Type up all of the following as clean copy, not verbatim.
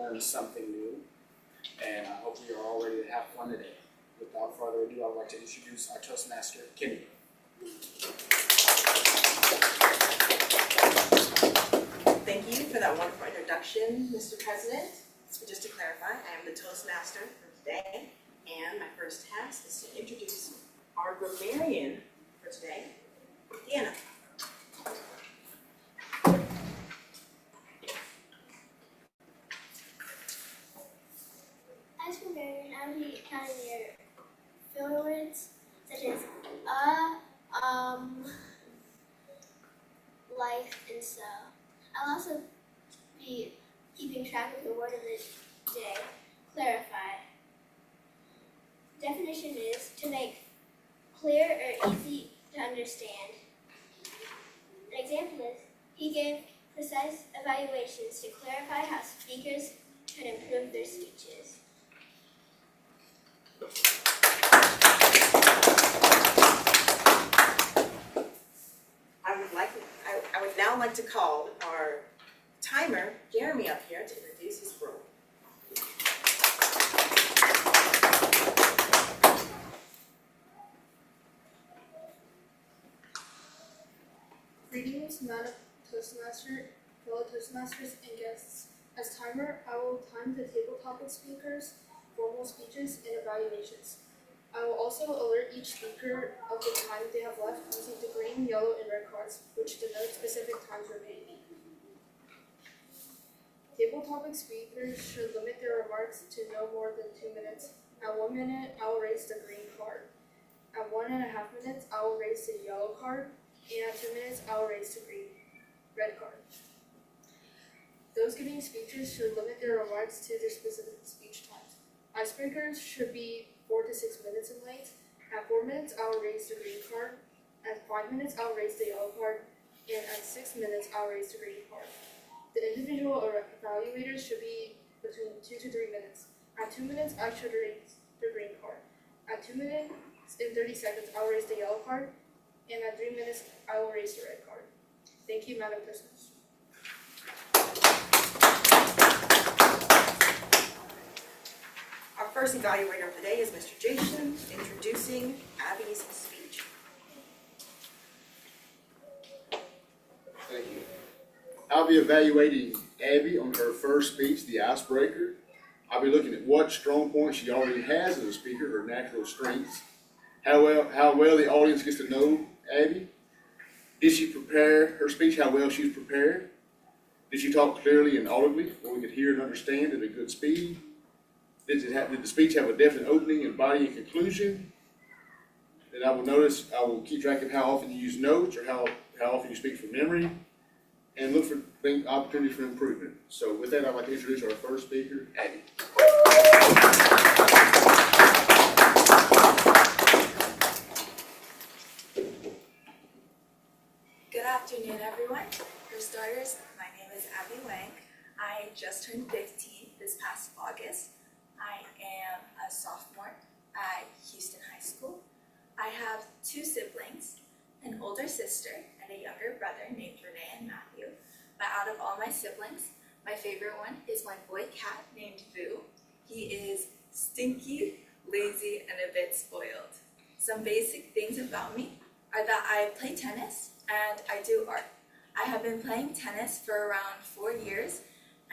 learn something new, and I hope we are all ready to have fun today. Without further ado, I would like to introduce our Toastmaster, Kenny. Thank you for that wonderful introduction, Mr. President. So just to clarify, I am the Toastmaster for today, and my first task is to introduce our grammarian for today, Deanna. As grammarian, I will be counting your filler words such as life, and so. I'll also be keeping track of the word of the day, clarify. Definition is to make clear or easy to understand. An example is, he gave precise evaluations to clarify how speakers could improve their speeches. I would now like to call our timer, Jeremy, up here to introduce his role. Greetings, Madam Toastmaster, fellow Toastmasters, and guests. As timer, I will time the table topic speakers, formal speeches, and evaluations. I will also alert each speaker of the time they have left using the green, yellow, and red cards, which denote specific times remaining. Table topic speakers should limit their remarks to no more than 2 minutes. At 1 minute, I will raise the green card. At 1.5 minutes, I will raise the yellow card. And at 2 minutes, I will raise the red card. Those giving speeches should limit their remarks to their specific speech times. Icebreakers should be 4 to 6 minutes in length. At 4 minutes, I will raise the green card. At 5 minutes, I will raise the yellow card. And at 6 minutes, I will raise the green card. The individual evaluators should be between 2 to 3 minutes. At 2 minutes, I should raise the green card. At 2 minutes and 30 seconds, I will raise the yellow card. And at 3 minutes, I will raise the red card. Thank you, Madam President. Our first evaluator of the day is Mr. Jason, introducing Abby's speech. Thank you. I'll be evaluating Abby on her first speech, the icebreaker. I'll be looking at what strong points she already has as a speaker, her natural strengths, how well the audience gets to know Abby. Did she prepare her speech, how well she's prepared? Did she talk clearly and audibly, where we could hear and understand at a good speed? Did the speech have a definite opening and body and conclusion? Then I will keep track of how often you use notes or how often you speak from memory, and look for opportunities for improvement. So with that, I'd like to introduce our first speaker, Abby. Good afternoon, everyone. For starters, my name is Abby Wang. I just turned 15 this past August. I am a sophomore at Houston High School. I have 2 siblings, an older sister and a younger brother named Renee and Matthew. But out of all my siblings, my favorite one is my boy cat named Vu. He is stinky, lazy, and a bit spoiled. Some basic things about me are that I play tennis and I do art. I have been playing tennis for around 4 years,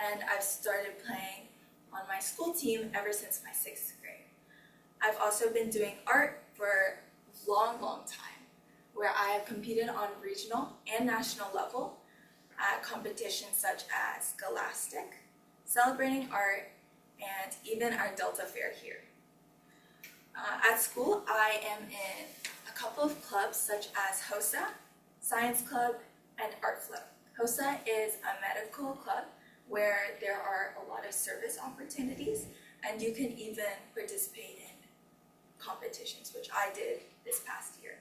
and I've started playing on my school team ever since my 6th grade. I've also been doing art for a long time, where I have competed on regional and national level at competitions such as Scholastic, Celebrating Art, and even our Delta Fair here. At school, I am in a couple of clubs such as HOSA, Science Club, and Art Flow. HOSA is a medical club where there are a lot of service opportunities, and you can even participate in competitions, which I did this past year.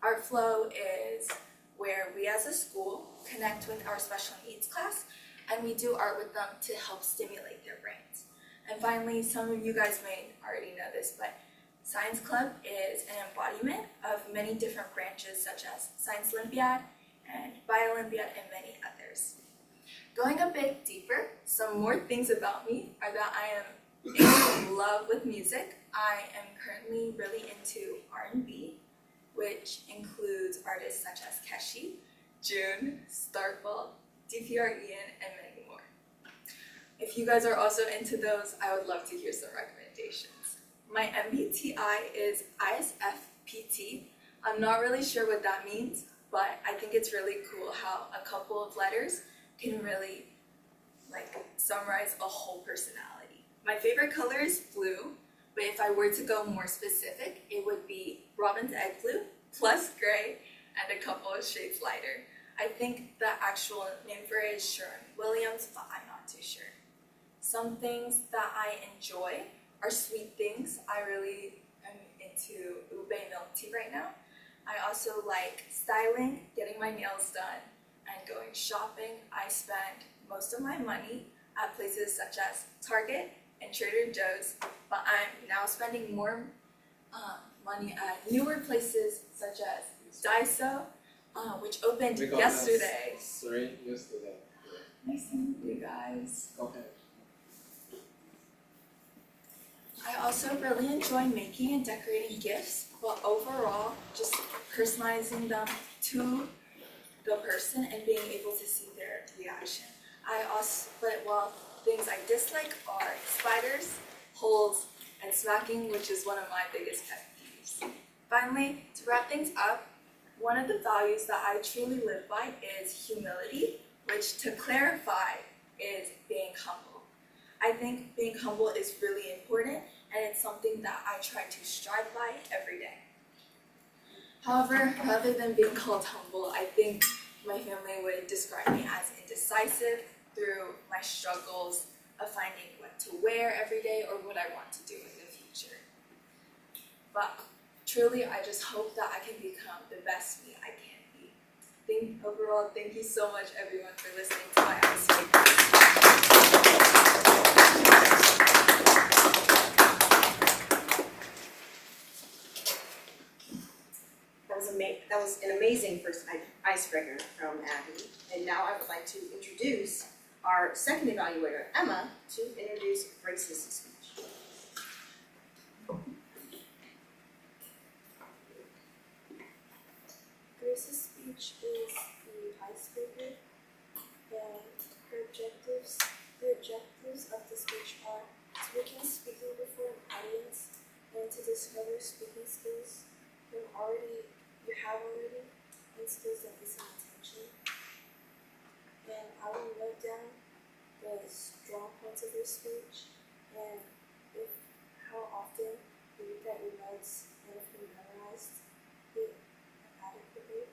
Art Flow is where we as a school connect with our special needs class, and we do art with them to help stimulate their brains. And finally, some of you guys may already know this, but Science Club is an embodiment of many different branches such as Science Olympiad and Bio Olympiad and many others. Going a bit deeper, Some more things about me are that I am in love with music. I am currently really into R&B, which includes artists such as Keshi, June, Starfall, DPR Ian, and many more. If you guys are also into those, I would love to hear some recommendations. My MBTI is ISFPT. I'm not really sure what that means, but I think it's really cool how a couple of letters can really summarize a whole personality. My favorite color is blue, but if I were to go more specific, it would be robin's egg blue plus gray and a couple of shades lighter. I think the actual name for it is Sherwin-Williams, but I'm not too sure. Some things that I enjoy are sweet things. I really am into ube milk tea right now. I also like styling, getting my nails done, and going shopping. I spend most of my money at places such as Target and Trader Joe's, but I'm now spending more money at newer places such as Daiso, which opened yesterday. Yesterday. Nice to meet you guys. Go ahead. I also really enjoy making and decorating gifts, but overall, just personalizing them to the person and being able to see their reaction. But while things I dislike are spiders, holes, and smacking, which is one of my biggest pet peeves. Finally, to wrap things up, one of the values that I truly live by is humility, which, to clarify, is being humble. I think being humble is really important, and it's something that I try to strive by every day. However, rather than being called humble, I think my family would describe me as indecisive through my struggles of finding what to wear every day or what I want to do in the future. But truly, I just hope that I can become the best me I can be. Overall, thank you so much, everyone, for listening to my That was an amazing first icebreaker from Abby. And now I would like to introduce our second evaluator, Emma, to introduce Grace's speech. Grace's speech is the icebreaker, and the objectives of the speech are to begin speaking before an audience and to discover speaking skills you have already, and skills that listen attention. And I will note down the strong points of your speech and how often you look at your notes and if you memorized it adequately.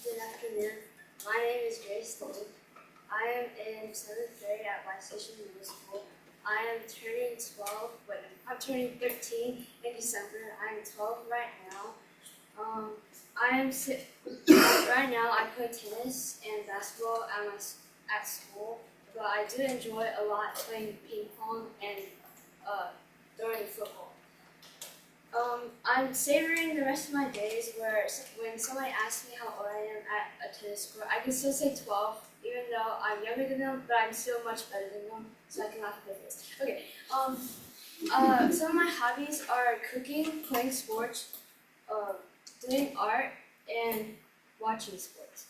Good afternoon. My name is Grace Lee. I am in 7th grade at Y Station Middle School. I am turning 13 in December. I am 12 right now. Right now I play tennis and basketball at school, but I do enjoy a lot playing ping pong and throwing football. I'm savoring the rest of my days where when somebody asks me how old I am at a tennis court, I can still say 12, even though I'm younger than them, but I'm still much better than them, so I can laugh at their face. Okay, some of my hobbies are cooking, playing sports, doing art, and watching sports.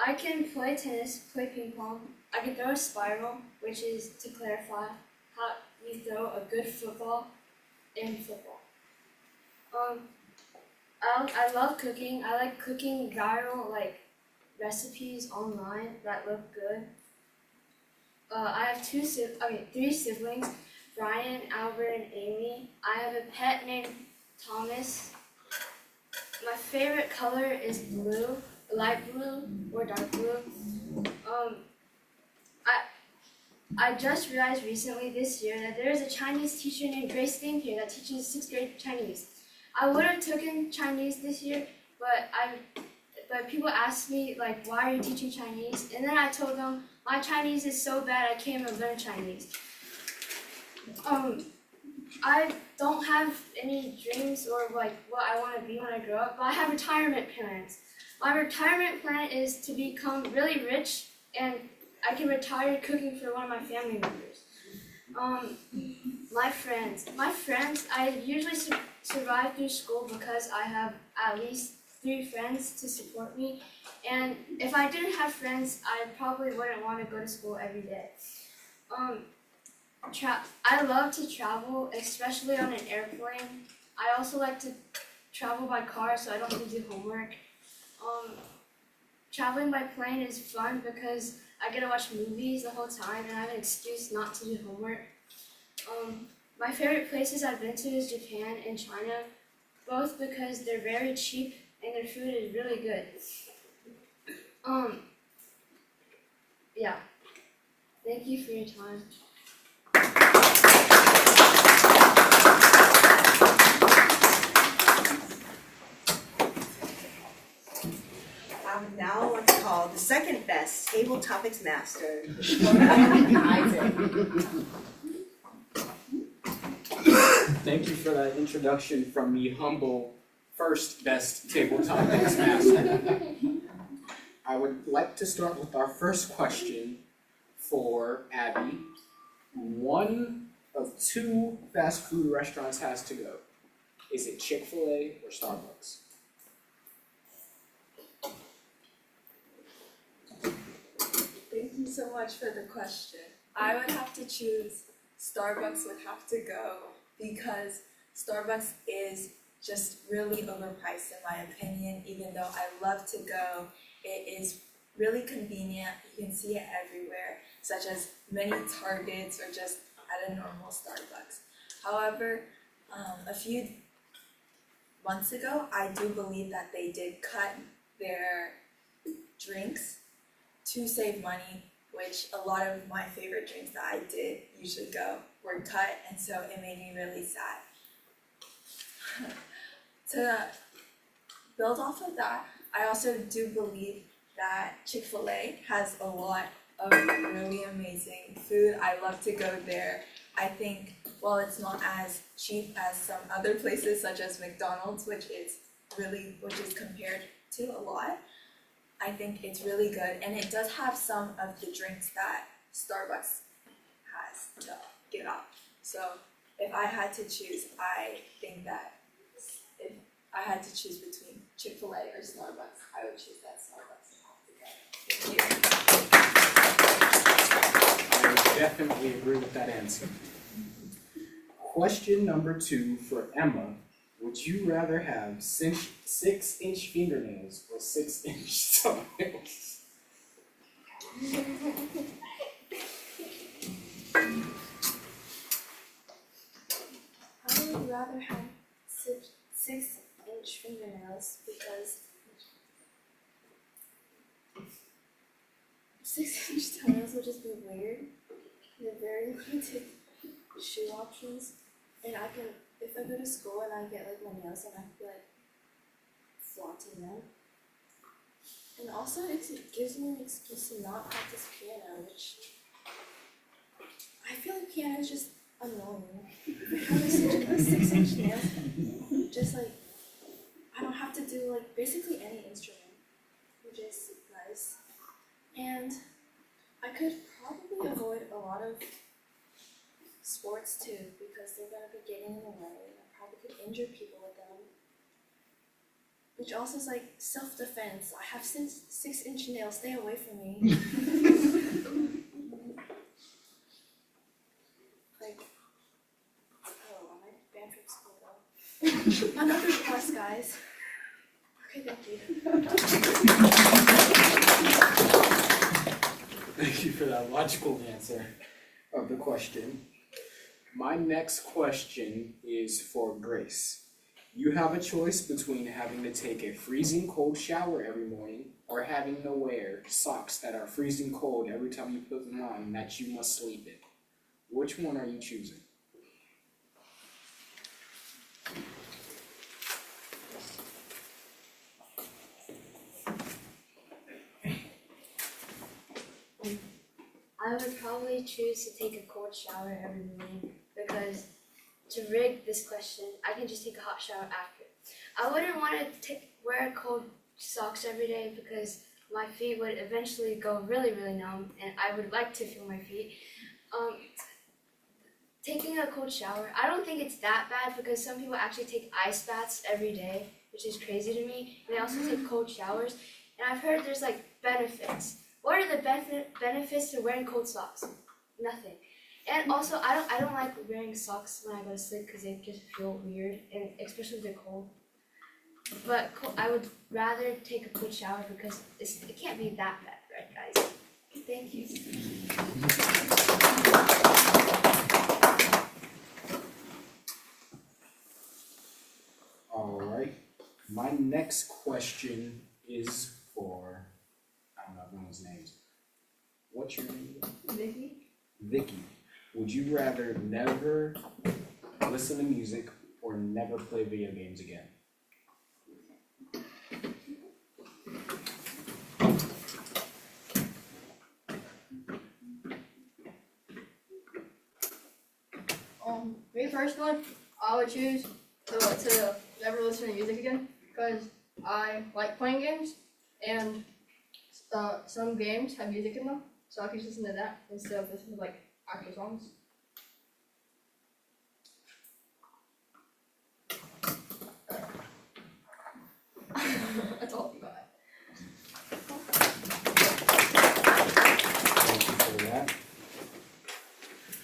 I can play tennis, play ping pong, I can throw a spiral, which is, to clarify, how you throw a good football in football. I love cooking. I like cooking viral recipes online that look good. I have 3 siblings, Brian, Albert, and Amy. I have a pet named Thomas. My favorite color is blue, light blue or dark blue. I just realized recently this year that there is a Chinese teacher named Grace Ling here that teaches 6th grade Chinese. I would have taken Chinese this year, but but people asked me like, why are you teaching Chinese? And then I told them my Chinese is so bad I can't even learn Chinese. I don't have any dreams or like what I want to be when I grow up, but I have retirement plans. My retirement plan is to become really rich and I can retire cooking for one of my family members. My friends, I usually survive through school because I have at least 3 friends to support me. And if I didn't have friends, I probably wouldn't want to go to school every day. I love to travel, especially on an airplane. I also like to travel by car so I don't have to do homework. Traveling by plane is fun because I get to watch movies the whole time and I have an excuse not to do homework. My favorite places I've been to is Japan and China, both because they're very cheap and their food is really good. Yeah. Thank you for your time. I would now like to call the second best table topics master, Isaac. Thank you for that introduction from the humble first best table topics master. I would like to start with our first question for Abby. One of 2 fast food restaurants has to go. Is it Chick-fil-A or Starbucks? Thank you so much for the question. I would have to choose Starbucks would have to go because Starbucks is just really overpriced in my opinion, even though I love to go. It is really convenient. You can see it everywhere, such as many Targets or just at a normal Starbucks. However, a few months ago, I do believe that they did cut their drinks to save money, which a lot of my favorite drinks that I did usually go were cut, and so it made me really sad. To build off of that, I also do believe that Chick-fil-A has a lot of really amazing food. I love to go there. I think while it's not as cheap as some other places such as McDonald's, which is compared to a lot, I think it's really good, and it does have some of the drinks that Starbucks has to give out. So if I had to choose, I think that if I had to choose between Chick-fil-A or Starbucks, I would choose that Starbucks. Thank you. I definitely agree with that answer. Question number 2 for Emma. Would you rather have 6-inch fingernails or 6-inch toenails? I would rather have 6-inch fingernails because 6-inch toenails would just be weird. They're very limited shoe options, and if I go to school and I get like my nails done, I can be like flaunting them. And also it gives me an excuse to not practice piano, which I feel like piano is just annoying. Having 6-inch nails, just like I don't have to do like basically any instrument, which is nice. And I could probably avoid a lot of sports too, because they're gonna be getting in the way, and I probably could injure people with them. Which also is like self-defense. I have 6-inch nails, stay away from me. Like, oh, am I banned from school though? Another plus, guys. Okay, thank you. Thank you for that logical answer of the question. My next question is for Grace. You have a choice between having to take a freezing cold shower every morning or having to wear socks that are freezing cold every time you put them on that you must sleep in. Which one are you choosing? I would probably choose to take a cold shower every morning because to rig this question, I can just take a hot shower after. I wouldn't want to wear cold socks every day because my feet would eventually go really, really numb, and I would like to feel my feet. Taking a cold shower, I don't think it's that bad because some people actually take ice baths every day, which is crazy to me. And they also take cold showers, and I've heard there's like benefits. What are the benefits to wearing cold socks? Nothing. And also, I don't like wearing socks when I go to sleep because they just feel weird, and especially if they're cold. But I would rather take a cold shower because it can't be that bad, right, guys? Thank you. All right. My next question is for, I don't know everyone's names. What's your name? Vicky? Vicky. Would you rather never listen to music or never play video games again? Me personally, I would choose to never listen to music again because I like playing games and some games have music in them, so I can just listen to that instead of listening to like actual songs. That's all I got. Thank you for that.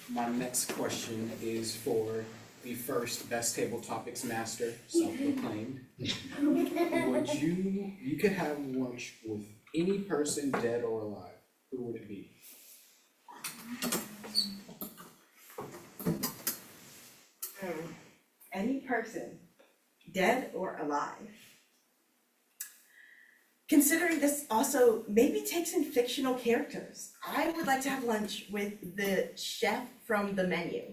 My next question is for the first Best Table Topics Master, self-proclaimed. You could have lunch with any person, dead or alive. Who would it be? Any person, dead or alive. Considering this also maybe takes in fictional characters, I would like to have lunch with the chef from The Menu.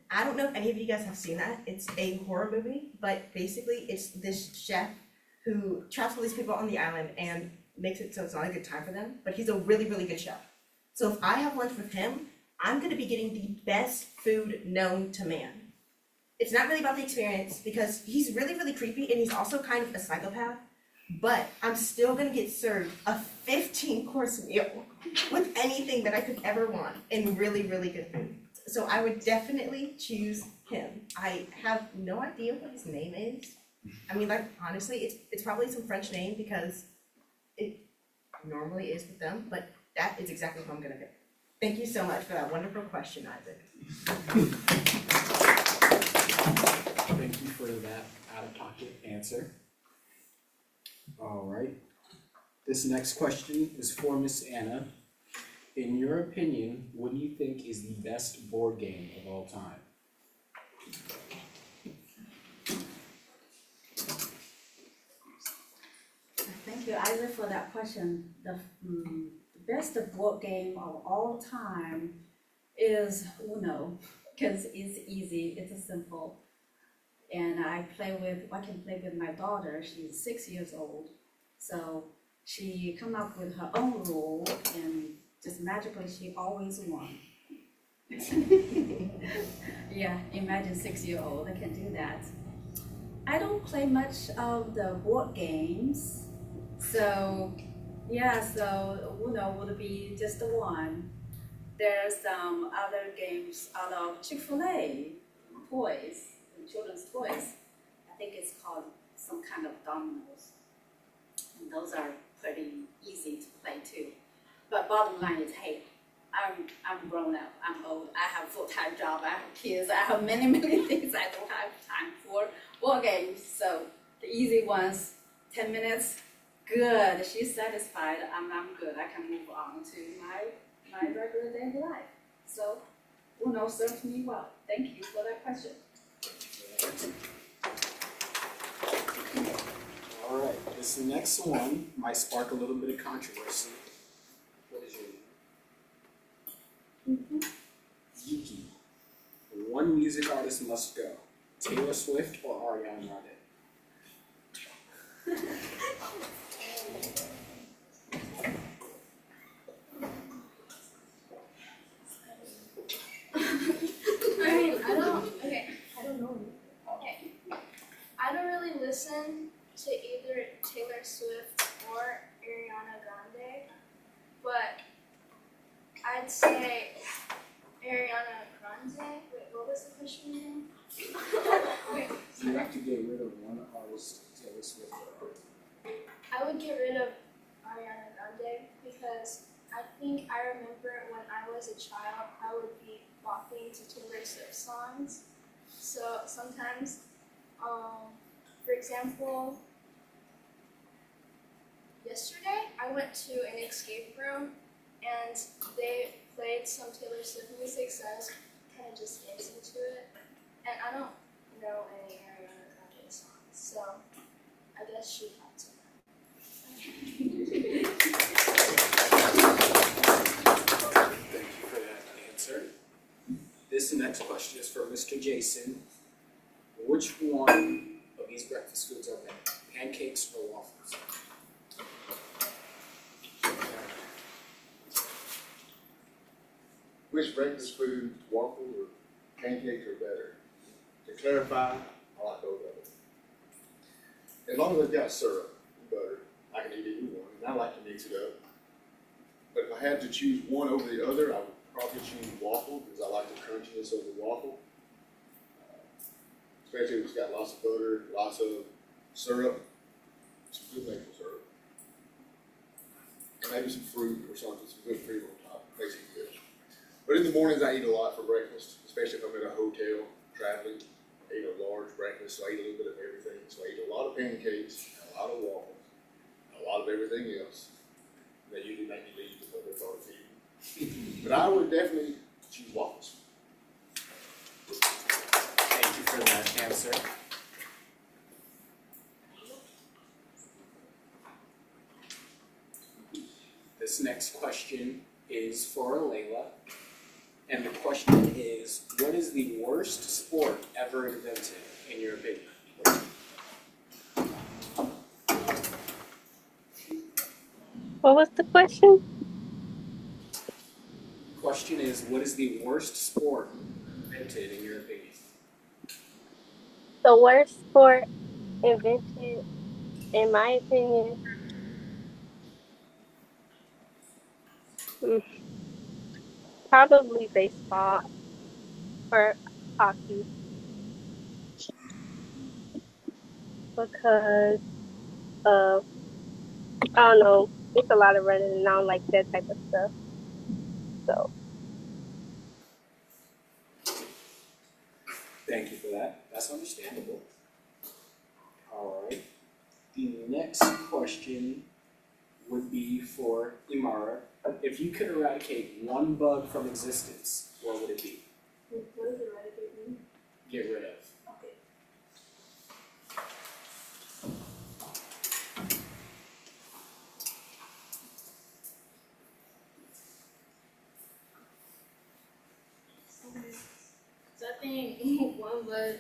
I don't know if any of you guys have seen that. It's a horror movie, but basically it's this chef who traps all these people on the island and makes it so it's not a good time for them, but he's a really, really good chef. So if I have lunch with him, I'm gonna be getting the best food known to man. It's not really about the experience because he's really, really creepy and he's also kind of a psychopath. But I'm still gonna get served a 15-course meal with anything that I could ever want and really, really good food. So I would definitely choose him. I have no idea what his name is. I mean, like, honestly, it's probably some French name because it normally is with them, but that is exactly who I'm gonna pick. Thank you so much for that wonderful question, Isaac. Thank you for that out-of-pocket answer. All right. This next question is for Miss Anna. In your opinion, what do you think is the best board game of all time? Thank you, Isaac, for that question. The best board game of all time is Uno, because it's easy, it's simple. And I can play with my daughter, she's 6 years old. So she come up with her own rule and just magically she always won. Yeah, imagine 6-year-old, I can do that. I don't play much of the board games. So Uno would be just the one. There's some other games out of Chick-fil-A toys. Children's toys. I think it's called some kind of dominoes. And those are pretty easy to play too. But bottom line is, hey, I'm grown up, I'm old, I have a full-time job, I have kids, I have many, many things I don't have time for board games. So the easy ones, 10 minutes, good, she's satisfied, I'm good, I can move on to my regular daily life. So Uno serves me well. Thank you for that question. All right, this next one might spark a little bit of controversy. What is your name? Yuki. One music artist must go. Taylor Swift or Ariana Grande? to either Taylor Swift or Ariana Grande, but I'd say Ariana Grande. Wait, what was the question again? You have to get rid of one artist, Taylor Swift. I would get rid of Ariana Grande because I think I remember when I was a child, I would be bopping to Taylor Swift songs. So sometimes, for example, yesterday I went to an escape room and they played some Taylor Swift music, so I was kind of just dancing to it. And I don't know any Ariana Grande songs, so I guess she had to. Thank you for that answer. This next question is for Mr. Jason. Which one of these breakfast foods are better, pancakes or waffles? Which breakfast food, waffles or pancakes are better? To clarify, I like both of them. As long as they've got syrup and butter, I can eat either one, and I like to mix it up. But if I had to choose one over the other, I would probably choose waffle because I like the crunchiness of the waffle. Especially if it's got lots of butter, lots of syrup, some good maple syrup. And maybe some fruit or something, some good cream on top, makes it good. But in the mornings I eat a lot for breakfast, especially if I'm at a hotel, traveling. I eat a large breakfast, so I eat a little bit of everything. So I eat a lot of pancakes, a lot of waffles, and a lot of everything else. They usually make me leave because they're hard to eat. But I would definitely choose waffles. Thank you for that answer. This next question is for Layla. And the question is, what is the worst sport ever invented, in your opinion? What was the question? The question is, what is the worst sport invented, in your opinion? The worst sport invented, in my opinion, mm, probably baseball or hockey because of, I don't know, it's a lot of running and I don't like that type of stuff. So, Thank you for that. That's understandable. All right. The next question would be for Imara. If you could eradicate one bug from existence, what would it be? What does eradicate mean? Get rid of. Okay. So I think one bug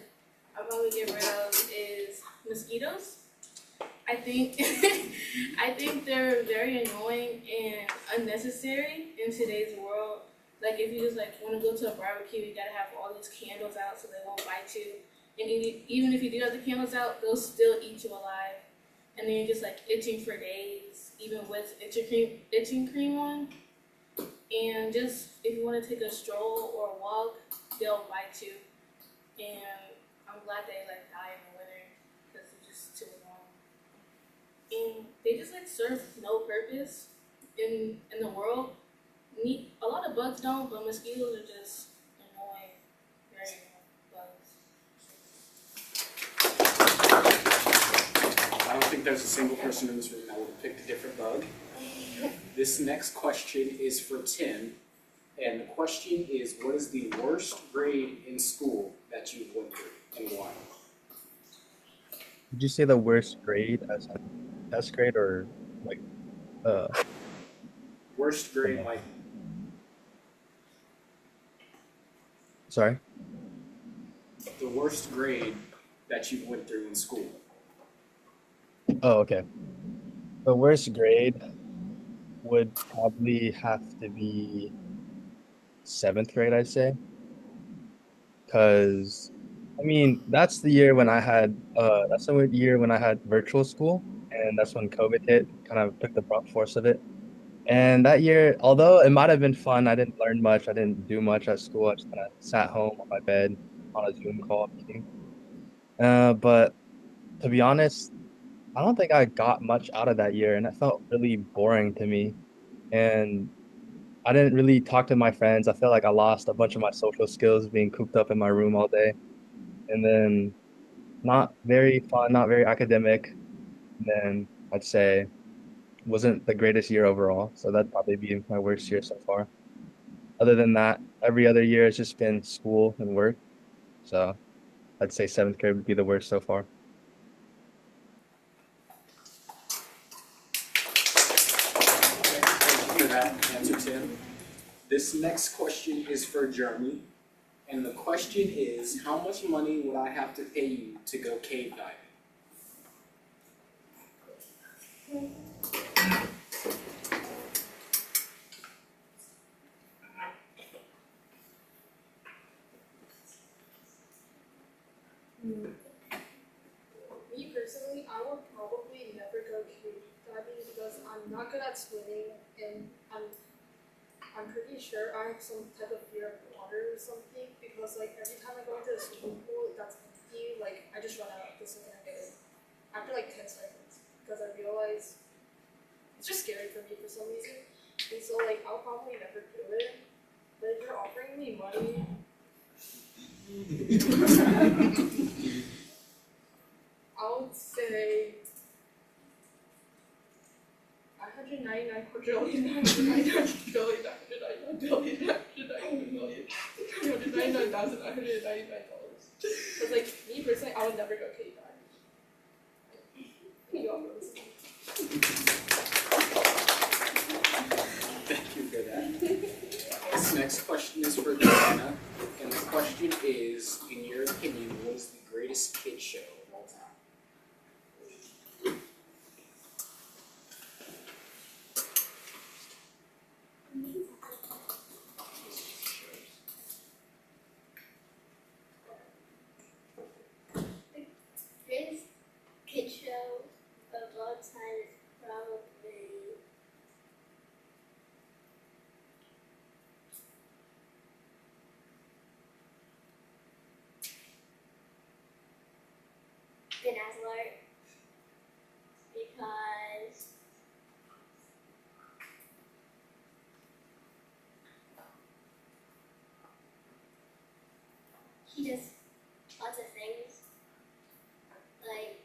I'll probably get rid of is mosquitoes. I think I think they're very annoying and unnecessary in today's world. Like if you just like want to go to a barbecue, you gotta have all these candles out so they won't bite you. And even if you do have the candles out, they'll still eat you alive. And then you're just like itching for days, even with itching cream on. And just if you want to take a stroll or a walk, they'll bite you. And I'm glad they like die in the winter because it's just too long. And they just like serve no purpose in the world. A lot of bugs don't, but mosquitoes are just annoying, very annoying bugs. I don't think there's a single person in this room that would have picked a different bug. This next question is for Tim. And the question is, what is the worst grade in school that you've went through and why? Did you say the worst grade as a test grade or like Worst grade, like, sorry? the worst grade that you went through in school. Oh, okay. The worst grade would probably have to be 7th grade, I'd say. Because I mean, that's the year when I had that's the year when I had virtual school, and that's when COVID hit, kind of took the brunt force of it. And that year, although it might have been fun, I didn't learn much, I didn't do much at school. I just kind of sat home on my bed on a Zoom call meeting. But to be honest, I don't think I got much out of that year, and it felt really boring to me. And I didn't really talk to my friends. I felt like I lost a bunch of my social skills being cooped up in my room all day. And then not very fun, not very academic. And then I'd say wasn't the greatest year overall. So that'd probably be my worst year so far. Other than that, every other year has just been school and work. So I'd say seventh grade would be the worst so far. Okay, thank you for that answer, Tim. This next question is for Jeremy, and the question is, how much money would I have to pay you to go cave diving? Me personally, I would probably never go cave diving because I'm not good at swimming and I'm pretty sure I have some type of fear of water or something because like every time I go into a swimming pool that's empty, like I just run out the second I get in. After like 10 seconds because I realize it's just scary for me for some reason. And so like I'll probably never do it. But if you're offering me money, I would say 999 quadrillion, 999 billion, 999 billion, 999 million, $999,999. Because like me personally, I would never go cave diving. You all know this. Thank you for that. This next question is for Joanna, and the question is, in your opinion, what is the greatest kid show of all time? Greatest kid show of all time is probably Bedazzler because he does lots of things like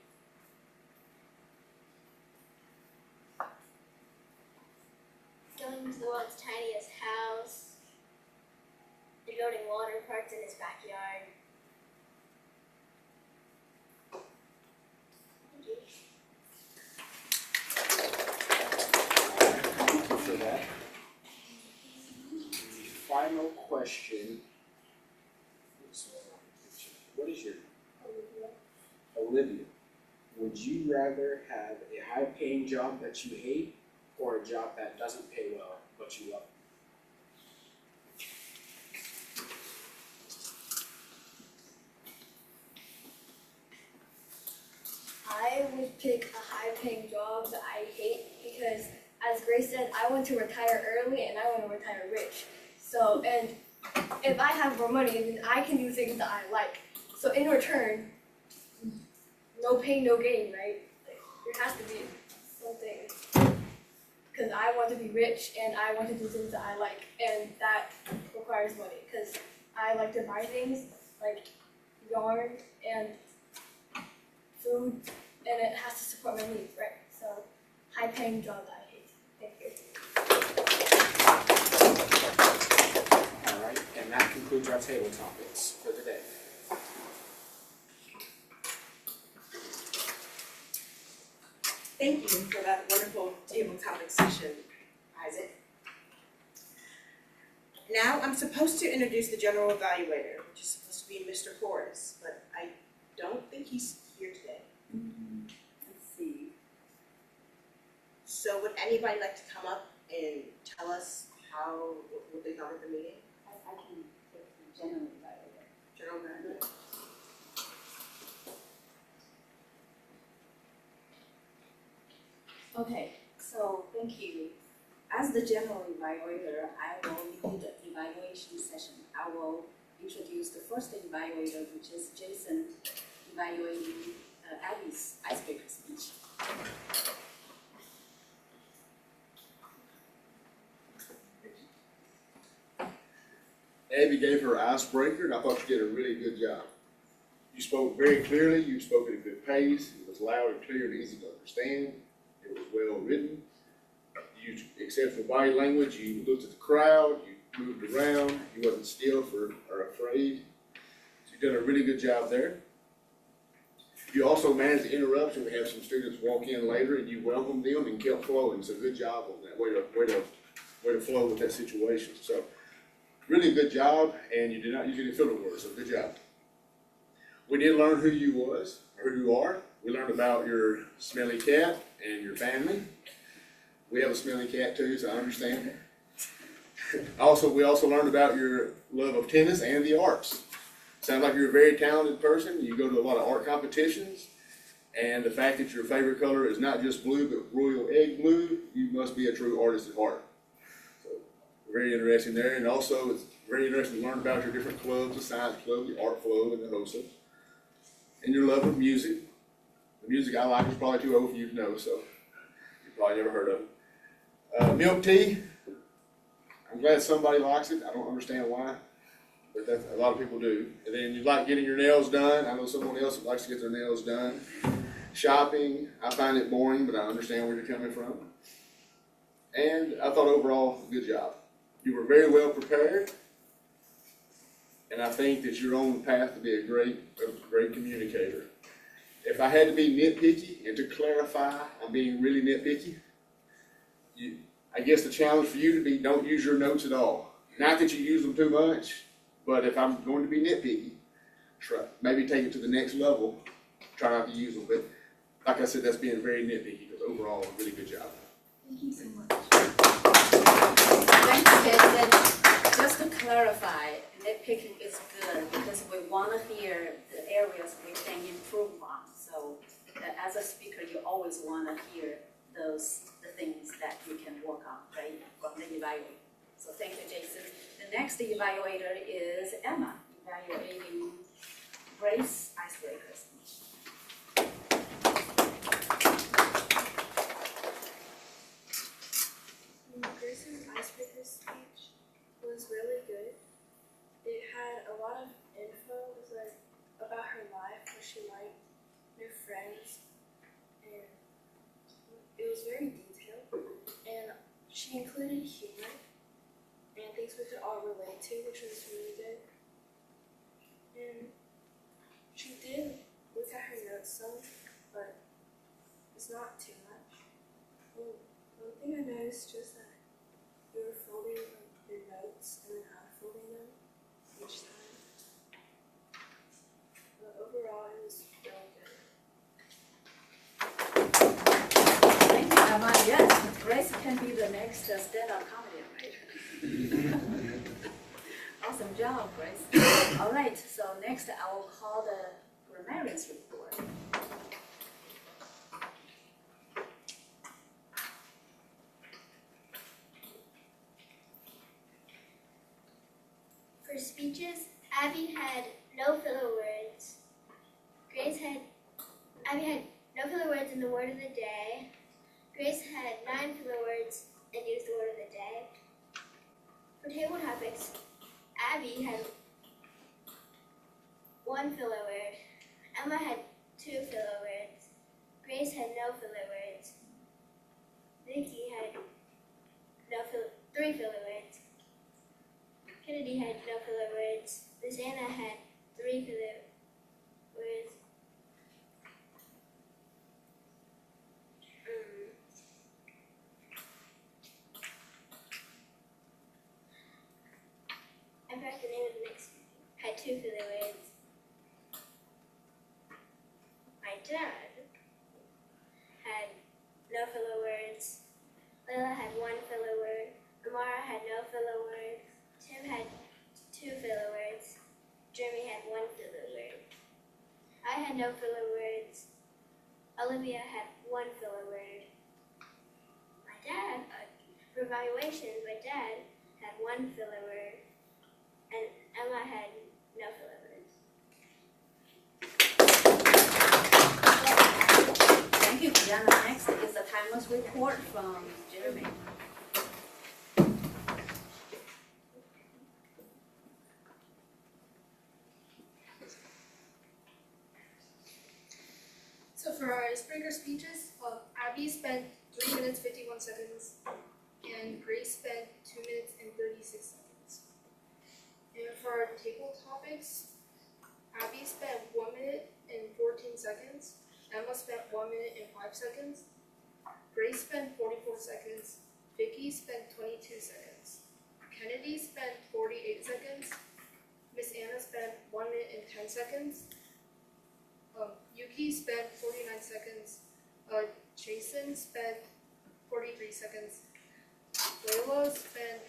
going to the world's tiniest house and building water parks in his backyard. Thank you. Thank you for that. The final question. What is your? Olivia. Would you rather have a high-paying job that you hate, or a job that doesn't pay well but you love? I would pick a high-paying job that I hate because, as Grace said, I want to retire early and I want to retire rich. So, and if I have more money, then I can do things that I like. So, in return, no pain, no gain, right? Like, there has to be something. Because I want to be rich and I want to do things that I like, and that requires money. Because I like to buy things like yarn and food, and it has to support my needs, right? So, high-paying job that I hate. Thank you. All right, and that concludes our table topics for today. Thank you for that wonderful table topic session, Isaac. Now, I'm supposed to introduce the general evaluator, which is supposed to be Mr. Horace, but I don't think he's here today. Let's see. So would anybody like to come up and tell us what they thought of the meeting? I can take the general evaluator. General evaluator? Okay, so thank you. As the general evaluator, I will lead the evaluation session. I will introduce the first evaluator, which is Jason, evaluating Abby's icebreaker speech. Abby gave her icebreaker, and I thought you did a really good job. You spoke very clearly, you spoke at a good pace, it was loud and clear and easy to understand, it was well written. You used exceptional body language, you looked at the crowd, you moved around, you wasn't stiff or afraid. So you've done a really good job there. You also managed the interruption. We have some students walk in later and you welcomed them and kept flowing, so good job on that, way to flow with that situation. So really good job, and you did not use any filler words, so good job. We did learn who you was, or who you are. We learned about your smelly cat and your family. We have a smelly cat too, so I understand. We also learned about your love of tennis and the arts. Sounds like you're a very talented person. You go to a lot of art competitions, and the fact that your favorite color is not just blue, but royal egg blue, you must be a true artist at heart. So, very interesting there, and also it's very interesting to learn about your different clubs, the science club, the art club, and the HOSA. And your love of music. The music I like is probably too old for you to know, so you've probably never heard of it. Milk tea. I'm glad somebody likes it. I don't understand why, but that's, a lot of people do. And then you like getting your nails done. I know someone else that likes to get their nails done. Shopping. I find it boring, but I understand where you're coming from. And I thought overall, good job. You were very well prepared. And I think that you're on the path to be a great communicator. If I had to be nitpicky and to clarify, I'm being really nitpicky. I guess the challenge for you to be, don't use your notes at all. Not that you use them too much, but if I'm going to be nitpicky, maybe take it to the next level. Try not to use them, but like I said, that's being very nitpicky, because overall, a really good job. Thank you so much. Thank you, Jason. Just to clarify, nitpicking is good because we want to hear the areas we can improve on. So as a speaker, you always want to hear the things that you can work on, right, from the evaluator. So thank you, Jason. The next evaluator is Emma, evaluating Grace icebreaker speech. Grace's icebreaker speech was really good. It had a lot of info. It was like about her life, what she liked, new friends, and it was very detailed. And she included humor and things we could all relate to, which was really good. And she did look at her notes some, but it's not too much. One thing I noticed was that you were folding your notes and then unfolding them each time. But overall, it was really good. Thank you, Emma. Yes, Grace can be the next stand-up comedy writer. Awesome job, Grace. All right, so next I will call the grammarian's report. For speeches, Abby had no filler words. Abby had no filler words in the word of the day. Grace had 9 filler words and used the word of the day. For table topics, Abby had 1 filler word. Emma had 2 filler words. Grace had no filler words. Vicky had 3 filler words. Kennedy had no filler words. Miss Anna had 3 filler words. I forgot the name of the next one. Had 2 filler words. My dad had no filler words. Layla had 1 filler word. Amara had no filler words. Tim had 2 filler words. Jeremy had 1 filler word. I had no filler words. Olivia had 1 filler word. For evaluations, my dad had one filler word, and Emma had no filler words. Thank you, Brianna. Next is the timeless report from Jeremy. So for our icebreaker speeches, Abby spent 3 minutes 51 seconds, and Grace spent 2 minutes and 36 seconds. And for our table topics, Abby spent 1 minute and 14 seconds. Emma spent 1 minute and 5 seconds. Grace spent 44 seconds. Vicky spent 22 seconds. Kennedy spent 48 seconds. Miss Anna spent 1 minute and 10 seconds. Yuki spent 49 seconds. Jason spent 43 seconds. Layla spent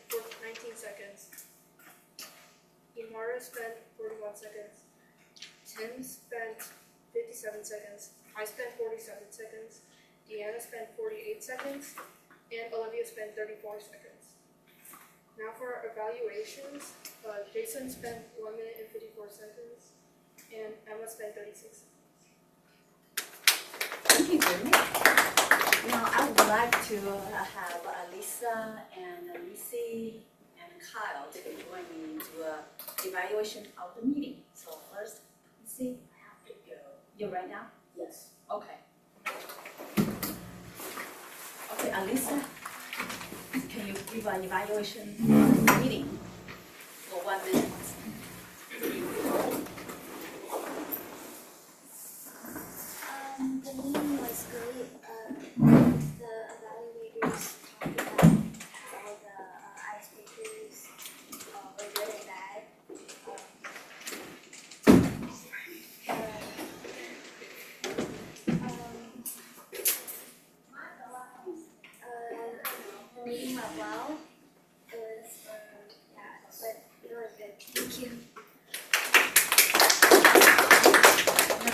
19 seconds. Imara spent 41 seconds. Tim spent 57 seconds. I spent 47 seconds. Deanna spent 48 seconds. And Olivia spent 34 seconds. Now for our evaluations, Jason spent 1 minute and 54 seconds. And Emma spent 36 seconds. Thank you, Jeremy. Now I would like to have Alisa and Lisi and Kyle to join me into an evaluation of the meeting. So first, Lisi, I have to go. You're right now? Yes. Okay. Okay, Alisa, can you give an evaluation of the meeting for 1 minute? The meeting was great. The evaluators talked about how the icebreakers were good and bad. The meeting went well. It was, yeah, but it was good. Thank you.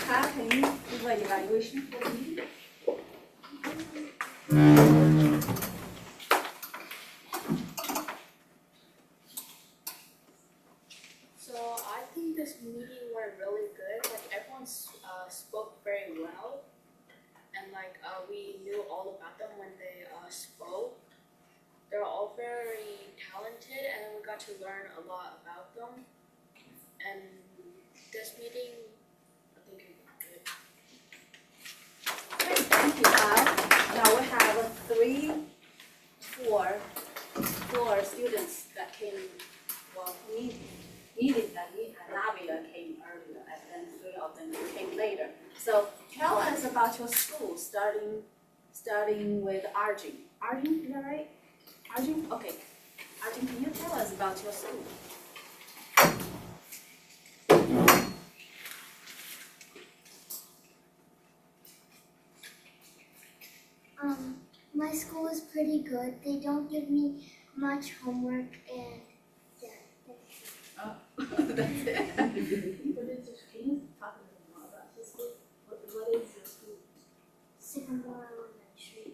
Kyle, can you give an evaluation for the meeting? So I think this meeting went really good. Like everyone spoke very well, and we knew all about them when they spoke. They're all very talented, and we got to learn a lot about them. And this meeting, I think it went good. Thank you, Kyle. Now we have four students that came, needed that Navia came earlier, and then 3 of them came later. So tell us about your school, starting with Arjun. Arjun, is that right? Arjun? Okay. Arjun, can you tell us about your school? My school is pretty good. They don't give me much homework and yeah. Oh, that's it. What is your, can you talk a little more about your school? What is your school? Sycamore Elementary.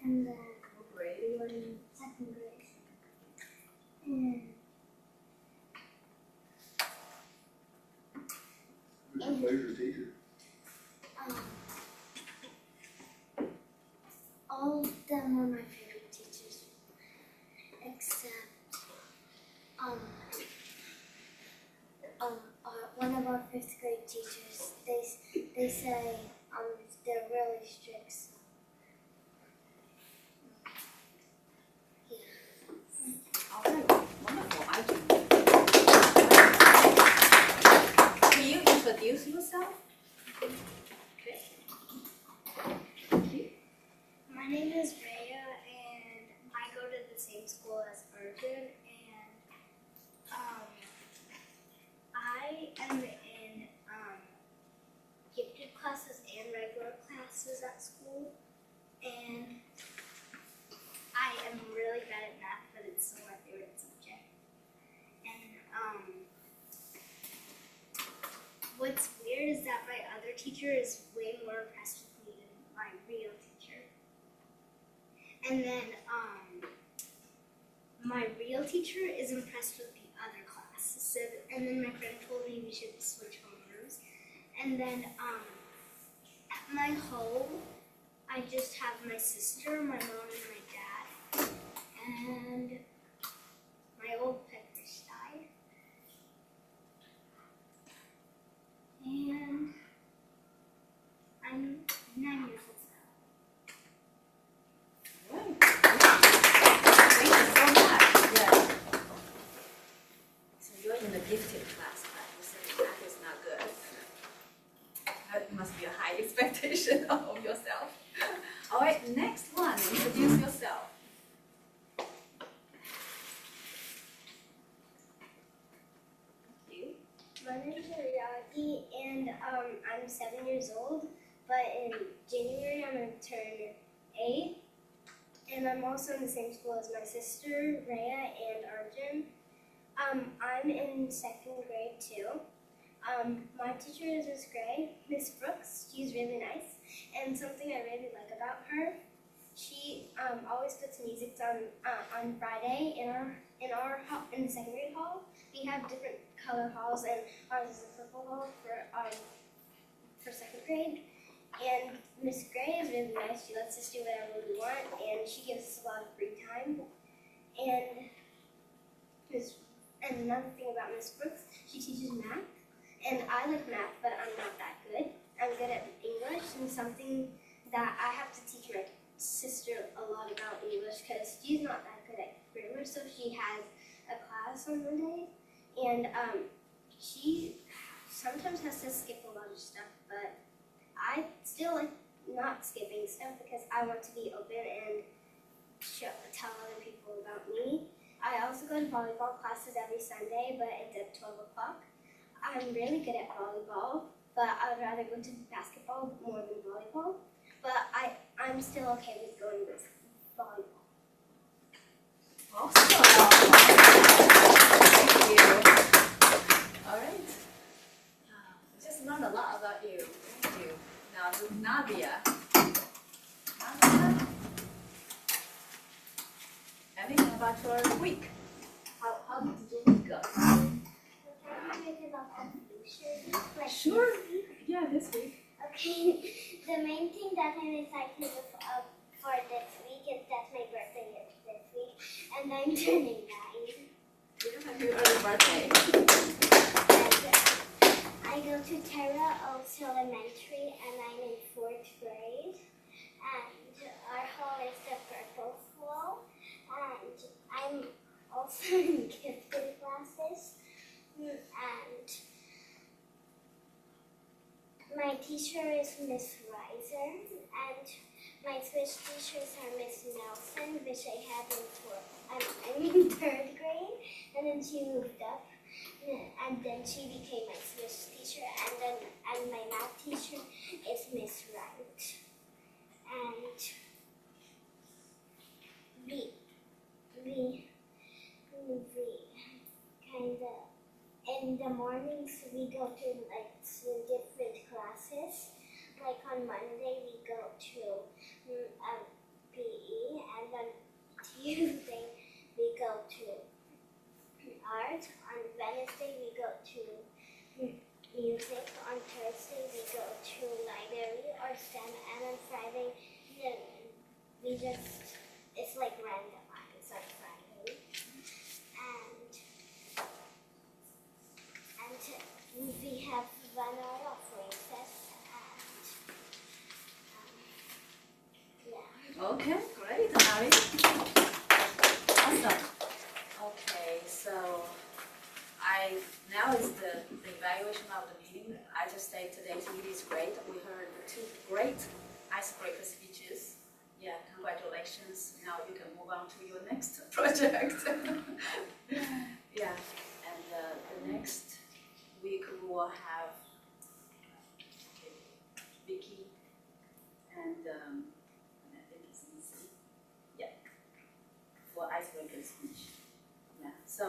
And then What grade are you in? 2nd grade. And Who's your favorite teacher? all of them were my favorite teachers, except one of our 5th grade teachers. They say they're really strict. So. Yeah. All right, wonderful. Can you introduce yourself? Okay. My name is Rhea, and I go to the same school as Arjun, and I am in gifted classes and regular classes at school, and I am really bad at math, but it's still my favorite subject. And what's weird is that my other teacher is way more impressed with me than my real teacher. And then my real teacher is impressed with the other class. So, and then my friend told me we should switch homerooms. And then at my home, I just have my sister, my mom, and my dad. And my old pet fish died. And I'm 9 years old now. Right. Thank you so much. Yeah. So you're in the gifted class, but you said math is not good. That must be a high expectation of yourself. All right, next one. Introduce yourself. You. My name is Ariadne, and I'm 7 years old. But in January, I'm going to turn 8. And I'm also in the same school as my sister, Rhea and Arjun. I'm in 2nd grade too. My teacher is Miss Gray, Miss Brooks. She's really nice. And something I really like about her, she always puts music on Friday in the 2nd grade hall. We have different color halls, and ours is a purple hall for 2nd grade. And Miss Gray is really nice. She lets us do whatever we want, and she gives us a lot of free time. And another thing about Miss Brooks, she teaches math. And I like math, but I'm not that good. I'm good at English, and something that I have to teach my sister a lot about English because she's not that good at grammar. So she has a class on Monday, and she sometimes has to skip a lot of stuff, but I still like not skipping stuff because I want to be open and tell other people about me. I also go to volleyball classes every Sunday, but it's at 12 o'clock. I'm really good at volleyball, but I would rather go to basketball more than volleyball. But I'm still okay with going with volleyball. Awesome. Thank you. All right. We just learned a lot about you. Thank you. Now, Nadia. Nadia. Anything about your week? How did your week go? Sure. Yeah, this week. Okay, the main thing that I'm excited for this week is that my birthday is this week, and I'm turning 9. Yeah, happy early birthday. And I go to Terra Oaks Elementary, and I'm in 4th grade. And our hall is the purple hall, and I'm also in gifted classes. And my teacher is Miss Reiser, and my Swiss teachers are Miss Nelson, which I had in 3rd grade, and then she moved up, and then she became my Swiss teacher, and my math teacher is Miss Wright. And we kind of, in the mornings we go to like different classes. Like on Monday we go to PE, and on Tuesday we go to art. On Wednesday we go to music. On Thursday we go to library or STEM, and on Friday it's like randomized on Friday. And we have 1 hour of recess, and yeah. Okay, great, Ari. Awesome. Okay, so now is the evaluation of the meeting. I just say today's meeting is great. We heard 2 great icebreaker speeches. Yeah, congratulations. Now you can move on to your next project. Yeah, and the next week we will have Vicky and I think it's Lucy. Yeah, for icebreaker speech. Yeah, so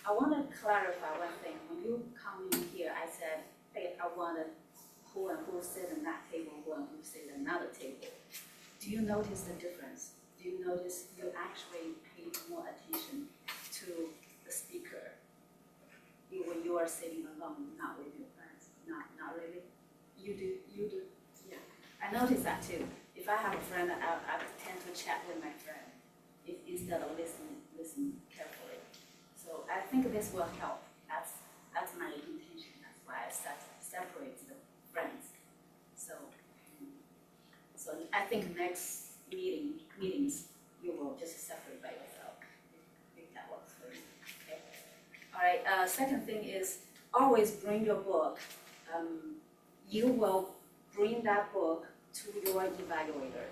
I want to clarify one thing. When you come in here, I said, hey, I want to who and who sit in that table, who and who sit in another table. Do you notice the difference? Do you notice you actually pay more attention to the speaker. When you are sitting alone, not with your friends, not really. You do, yeah. I noticed that too. If I have a friend, I tend to chat with my friend instead of listen carefully. So I think this will help. That's my intention. That's why I separate the friends. So I think next meetings you will just separate by yourself. If that works for you. Okay. All right. Second thing is always bring your book. You will bring that book to your evaluator.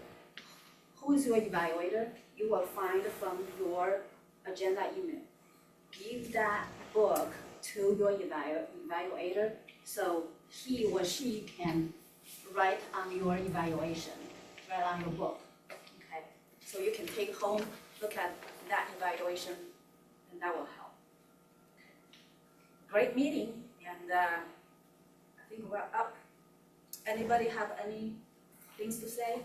Who is your evaluator? You will find from your agenda email. Give that book to your evaluator so he or she can write on your evaluation, write on your book. Okay? So you can take home, look at that evaluation, and that will help. Great meeting, and I think we're up. Anybody have any things to say?